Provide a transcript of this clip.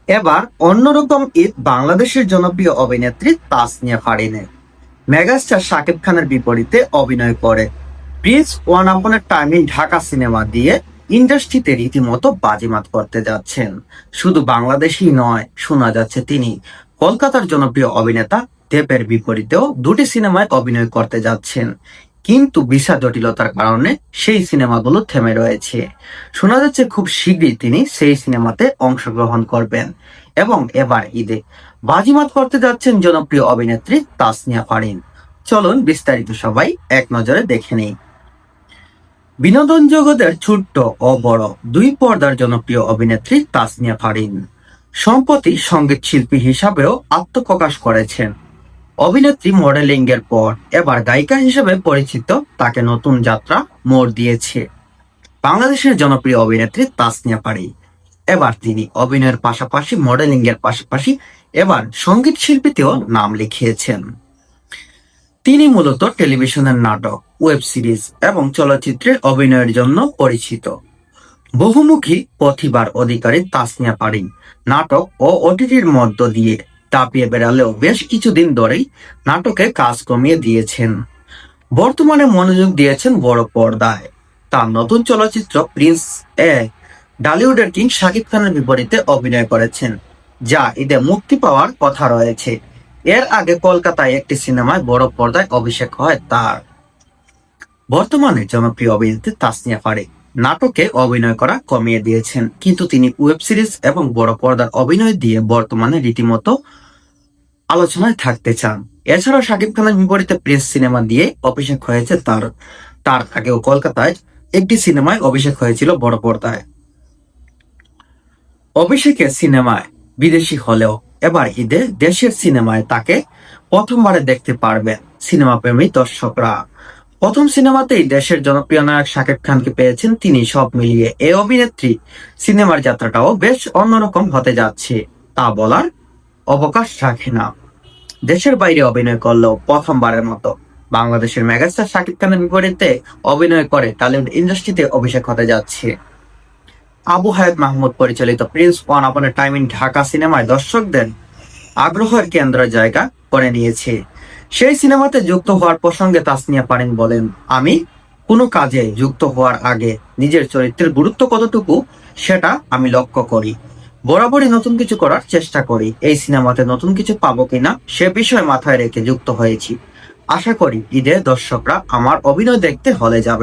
এবার অন্যরকম ঈদ বাংলাদেশের জনপ্রিয় অভিনেত্রী তাসনিয়া ফারিনের। মেগাস্টার শাকিব খানের বিপরীতে অভিনয় করে প্রিন্স ওয়ান আপন এ টাইম ঢাকা সিনেমা দিয়ে ইন্ডাস্ট্রিতে রীতিমতো বাজিমাত করতে যাচ্ছেন। শুধু বাংলাদেশই নয়, শোনা যাচ্ছে তিনি কলকাতার জনপ্রিয় অভিনেতা দেবের বিপরীতেও দুটি সিনেমায় অভিনয় করতে যাচ্ছেন। কিন্তু ভিসা জটিলতার কারণে সেই সিনেমাগুলো থেমে রয়েছে। শোনা যাচ্ছে খুব শীঘ্রই তিনি সেই সিনেমাতে অংশগ্রহণ করবেন এবং এবার ঈদে বাজিমাত করতে যাচ্ছেন জনপ্রিয় অভিনেত্রী তাসনিয়া ফারিন। চলুন বিস্তারিত সবাই এক নজরে দেখে নেই। বিনোদন জগতের ছোট্ট ও বড় দুই পর্দার জনপ্রিয় অভিনেত্রী তাসনিয়া ফারিন সম্প্রতি সঙ্গীত শিল্পী হিসাবেও আত্মপ্রকাশ করেছেন। অভিনেত্রী মডেলিং এর পর এবার গায়িকা হিসেবে পরিচিত তাকে নতুন যাত্রা মোড় দিয়েছে বাংলাদেশের জনপ্রিয় অভিনেত্রী তাসনিয়া ফারিন। এবার তিনি অভিনয়ের পাশাপাশি মডেলিং এর পাশাপাশি এবার সঙ্গীত শিল্পীতেও নাম লিখিয়েছেন। তিনি মূলত টেলিভিশনের নাটক, ওয়েব সিরিজ এবং চলচ্চিত্রে অভিনয়ের জন্য পরিচিত। বহুমুখী প্রতিভার অধিকারী তাসনিয়া ফারিন নাটক ও ওটিটির মধ্য দিয়ে দাপিয়ে বেড়ালেও বেশ কিছুদিন ধরেই নাটকে কাজ কমিয়ে দিয়েছেন। বর্তমানে মনোযোগ দিয়েছেন বড় পর্দায়। তার নতুন চলচ্চিত্র প্রিন্স এ ঢালিউডের কিং শাকিব খানের বিপরীতে অভিনয় করেছেন, যা ঈদে মুক্তি পাওয়ার কথা রয়েছে। এর আগে কলকাতায় একটি সিনেমায় বড় পর্দায় অভিষেক হয় তার। বর্তমানে জনপ্রিয় অভিনেত্রী তাসনিয়া ফারিন নাটকে অভিনয় করা কমিয়ে দিয়েছেন, কিন্তু তিনি ওয়েব সিরিজ এবং বড় পর্দার অভিনয় দিয়ে বর্তমানে রীতিমতো আলোচনায় থাকতে চান। এছাড়াও শাকিব খানের বিপরীতে প্রিন্স সিনেমা দিয়ে অভিষেক হয়েছে তার। তার আগেও কলকাতায় একটি সিনেমায় অভিষেক হয়েছিল বড় পর্দায়। অভিষেকের সিনেমায় বিদেশি হলেও এবার ঈদে দেশের সিনেমায় তাকে প্রথমবারে দেখতে পারবেন সিনেমা প্রেমী দর্শকরা। প্রথম সিনেমাতেই দেশের জনপ্রিয় নায়ক শাকিব খানকে পেয়েছেন তিনি। সব মিলিয়ে এই অভিনেত্রী সিনেমার যাত্রাটাও বেশ অন্যরকম হতে যাচ্ছে, তা বলার অবকাশ রাখে না। দেশের বাইরে অভিনয় করলেও প্রথমবারের মতো বাংলাদেশের মেগাস্টার শাকিব খানের বিপরীতে অভিনয় করে টলিউড ইন্ডাস্ট্রিতে অভিষেক হতে যাচ্ছে। আবু হায়াত মাহমুদ পরিচালিত Prince one upon A time in Dhaka সিনেমায় দর্শকদের আগ্রহের কেন্দ্র জায়গা করে নিয়েছে। সেই সিনেমাতে যুক্ত হওয়ার প্রসঙ্গে তাসনিয়া ফারিন বলেন, আমি কোনো কাজে যুক্ত হওয়ার আগে নিজের চরিত্রের গুরুত্ব কতটুকু সেটা আমি লক্ষ্য করি। বরাবরই নতুন কিছু করার চেষ্টা করি। এই সিনেমাতে নতুন কিছু পাবো কিনা সে বিষয় মাথায় রেখে যুক্ত হয়েছি। আশা করি ঈদে দর্শকরা আমার অভিনয় দেখতে হলে যাবে।